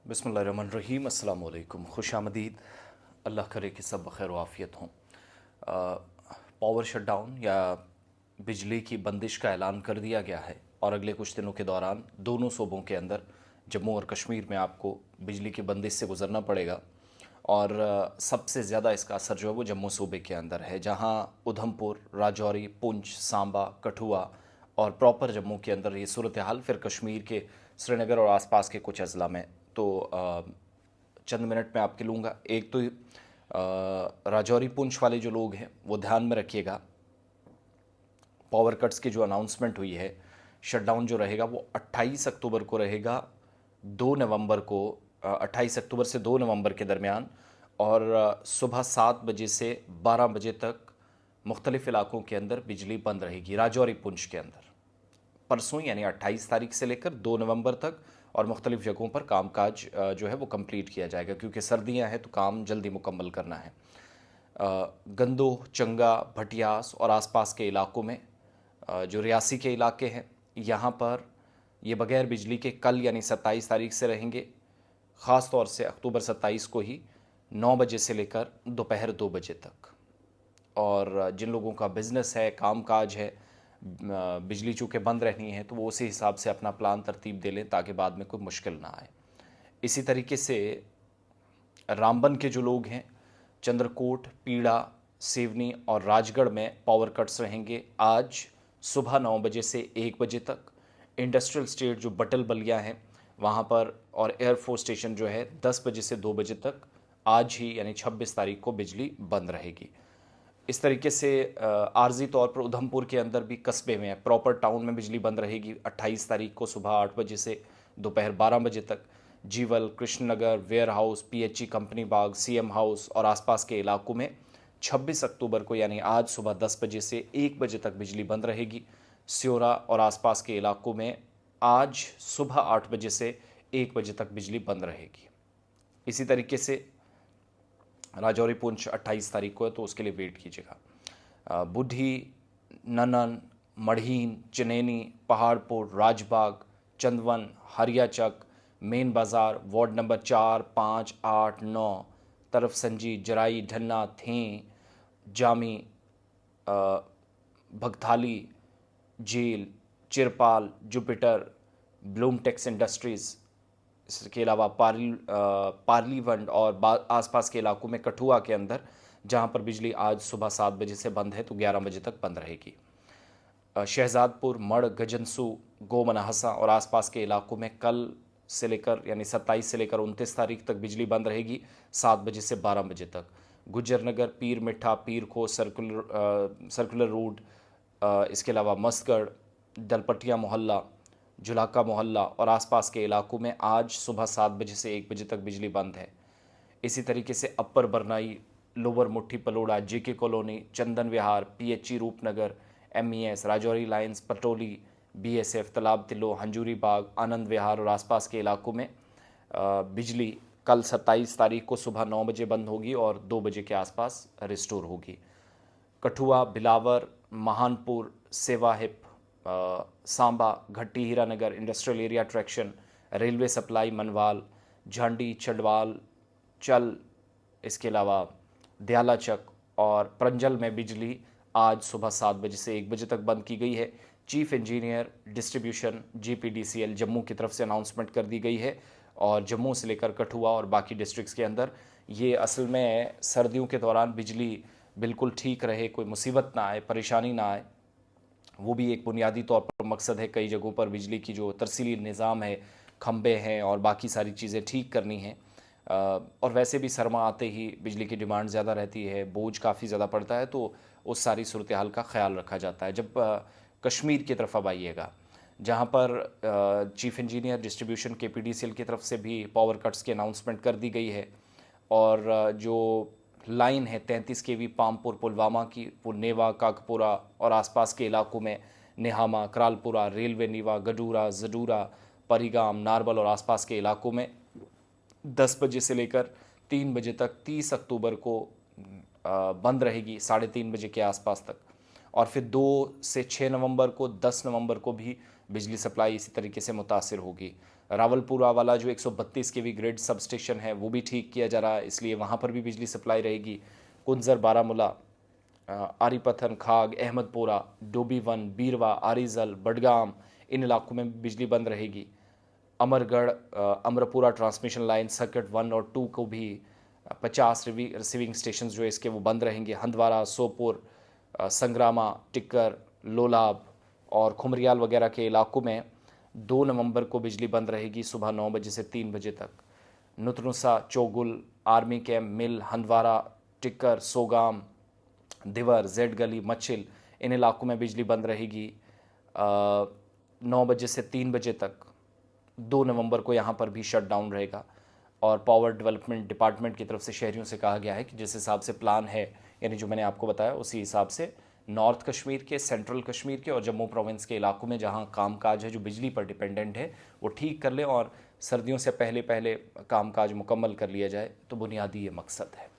बिस्मिल्लाहिर्रहमानिर्रहीम। अस्सलाम वालेकुम, खुशामदीद। अल्लाह करे कि सब खैर आफियत हों। पावर शटडाउन या बिजली की बंदिश का ऐलान कर दिया गया है और अगले कुछ दिनों के दौरान दोनों सूबों के अंदर जम्मू और कश्मीर में आपको बिजली की बंदिश से गुजरना पड़ेगा। और सबसे ज़्यादा इसका असर जो है वो जम्मू सूबे के अंदर है, जहां उधमपुर, राजौरी, पुंछ, सांबा, कठुआ और प्रॉपर जम्मू के अंदर ये सूरत हाल, फिर कश्मीर के श्रीनगर और आसपास के कुछ अजला में। तो चंद मिनट में आपके लूँगा। एक तो राजौरी पुंछ वाले जो लोग हैं वो ध्यान में रखिएगा, पावर कट्स की जो अनाउंसमेंट हुई है, शटडाउन जो रहेगा वो 28 अक्टूबर को रहेगा, 2 नवंबर को, 28 अक्टूबर से 2 नवंबर के दरमियान। और सुबह 7 बजे से 12 बजे तक मुख्तलिफ़ इलाकों के अंदर बिजली बंद रहेगी, राजौरी पुंछ के अंदर। परसों यानी 28 तारीख से लेकर 2 नवंबर तक। और मुख्तलिफ़ जगहों पर कामकाज जो है वो कंप्लीट किया जाएगा, क्योंकि सर्दियां हैं तो काम जल्दी मुकम्मल करना है। गंदोह, चंगा, भटियास और आसपास के इलाकों में, जो रियासी के इलाके हैं, यहाँ पर ये बग़ैर बिजली के कल यानी 27 तारीख से रहेंगे। ख़ास तौर से अक्टूबर 27 को ही 9 बजे से लेकर दोपहर 2 बजे तक। और जिन लोगों का बिज़नेस है, काम काज है, बिजली चूँकि बंद रहनी है, तो वो उसी हिसाब से अपना प्लान तरतीब दे लें ताकि बाद में कोई मुश्किल ना आए। इसी तरीके से रामबन के जो लोग हैं, चंद्रकोट, पीड़ा, सिवनी और राजगढ़ में पावर कट्स रहेंगे आज सुबह 9 बजे से 1 बजे तक। इंडस्ट्रियल स्टेट जो बटल बलिया हैं वहाँ पर, और एयरफोर्स स्टेशन जो है 10 बजे से 2 बजे तक आज ही यानी 26 तारीख को बिजली बंद रहेगी। इस तरीके से आर्जी तौर पर उधमपुर के अंदर भी कस्बे में, प्रॉपर टाउन में बिजली बंद रहेगी 28 तारीख को सुबह 8 बजे से दोपहर 12 बजे तक। जीवल, Krishnanagar, warehouse, PHE company बाग, सीएम हाउस और आसपास के इलाकों में 26 अक्टूबर को यानी आज सुबह 10 बजे से 1 बजे तक बिजली बंद रहेगी। स्योरा और आसपास के इलाकों में आज सुबह 8 बजे से 1 बजे तक बिजली बंद रहेगी। इसी तरीके से राजौरी पुंछ 28 तारीख को है, तो उसके लिए वेट कीजिएगा। बुढ़ी, ननन, मढ़ीन, चनैनी, पहाड़पुर, राजबाग, चंदवन, हरियाचक, मेन बाज़ार, वार्ड नंबर 4, 5, 8, 9, तरफ संजी, जराई, ढन्ना, थें, जामी, भगथाली, जेल, चिरपाल, जुपिटर, ब्लूमटेक्स इंडस्ट्रीज़, इसके अलावा पार्लीवंड और आसपास के इलाकों में, कठुआ के अंदर जहां पर बिजली आज सुबह 7 बजे से बंद है तो 11 बजे तक बंद रहेगी। शहजादपुर, मढ़, गजनसू, गोमनहसा और आसपास के इलाकों में कल से लेकर यानी 27 से लेकर 29 तारीख तक बिजली बंद रहेगी 7 बजे से 12 बजे तक। गुज्जरनगर, पीर मिठा, पीर खो, सर्कुलर रोड, इसके अलावा मस्तगढ़, दलपटिया मोहल्ला, जुलाका मोहल्ला और आसपास के इलाकों में आज सुबह 7 बजे से 1 बजे तक बिजली बंद है। इसी तरीके से अपर Barnai, lower Muthi Paloura, JK colony, Chandan Vihar, PHE Roopnagar, MES, Rajouri lines, Patoli, BSF, Talab Tillo, हंजूरी बाग, आनंद विहार और आसपास के इलाकों में बिजली कल 27 तारीख को सुबह 9 बजे बंद होगी और 2 बजे के आसपास रिस्टोर होगी। कठुआ, बिलावर, महानपुर, सेवाहिप, Samba, Ghatti, Hiranagar, industrial area traction, railway supply, Manwal, Jhandi, Chadwal, चल, इसके अलावा दयालाचक और प्रंजल में बिजली आज सुबह 7 बजे से 1 बजे तक बंद की गई है। चीफ इंजीनियर डिस्ट्रीब्यूशन जीपीडीसीएल जम्मू की तरफ से अनाउंसमेंट कर दी गई है। और जम्मू से लेकर कठुआ और बाकी डिस्ट्रिक्ट्स के अंदर ये असल में सर्दियों के दौरान बिजली बिल्कुल ठीक रहे, कोई मुसीबत ना आए, परेशानी ना आए, वो भी एक बुनियादी तौर पर मकसद है। कई जगहों पर बिजली की जो तरसीली निज़ाम है, खंबे हैं और बाकी सारी चीज़ें ठीक करनी हैं। और वैसे भी सरमा आते ही बिजली की डिमांड ज़्यादा रहती है, बोझ काफ़ी ज़्यादा पड़ता है, तो उस सारी सूरत हाल का ख्याल रखा जाता है। जब कश्मीर की तरफ अब आइएगा, जहाँ पर चीफ इंजीनियर डिस्ट्रीब्यूशन केपीडीसीएल की तरफ से भी पावर कट्स की अनाउंसमेंट कर दी गई है। और जो लाइन है 33 केवी पामपुर पुलवामा की, वो नेवा, काकपुरा और आसपास के इलाकों में, नेहामा, करालपुरा, रेलवे नीवा, गडूरा, जडूरा, परिगाम, नारबल और आसपास के इलाकों में 10 बजे से लेकर 3 बजे तक 30 अक्टूबर को बंद रहेगी 3:30 बजे के आसपास तक। और फिर 2 से 6 नवंबर को, 10 नवंबर को भी बिजली सप्लाई इसी तरीके से मुतासर होगी। रावलपुरा वाला जो 132 केवी ग्रिड सब स्टेशन है वो भी ठीक किया जा रहा है, इसलिए वहाँ पर भी बिजली सप्लाई रहेगी। कुंजर, बारामूला, आरीपथन, खाग, अहमदपुरा, डोबीवन, बीरवा, आरीजल, बडगाम, इन इलाकों में बिजली बंद रहेगी। Amargarh, Amarpura transmission line circuit 1 और 2 को भी 50 रिसीविंग स्टेशन जो है इसके वो बंद रहेंगे। हंदवाड़ा, सोपुर, संग्रामा, टिक्कर, लोलाब और खुमरियाल वगैरह के इलाकों में 2 नवंबर को बिजली बंद रहेगी सुबह 9 बजे से 3 बजे तक। नुतनुसा, चोगुल, आर्मी कैंप, मिल, हंदवाड़ा, टिक्कर, सोगाम, दिवर, जेड गली, मच्छिल, इन इलाकों में बिजली बंद रहेगी 9 बजे से 3 बजे तक। 2 नवंबर को यहाँ पर भी शट डाउन रहेगा। और पावर डेवलपमेंट डिपार्टमेंट की तरफ से शहरियों से कहा गया है कि जिस हिसाब से प्लान है, यानी जो मैंने आपको बताया उसी हिसाब से नॉर्थ कश्मीर के, सेंट्रल कश्मीर के और जम्मू प्रोविंस के इलाकों में जहाँ कामकाज है जो बिजली पर डिपेंडेंट है वो ठीक कर लें और सर्दियों से पहले पहले कामकाज मुकम्मल कर लिया जाए, तो बुनियादी ये मकसद है।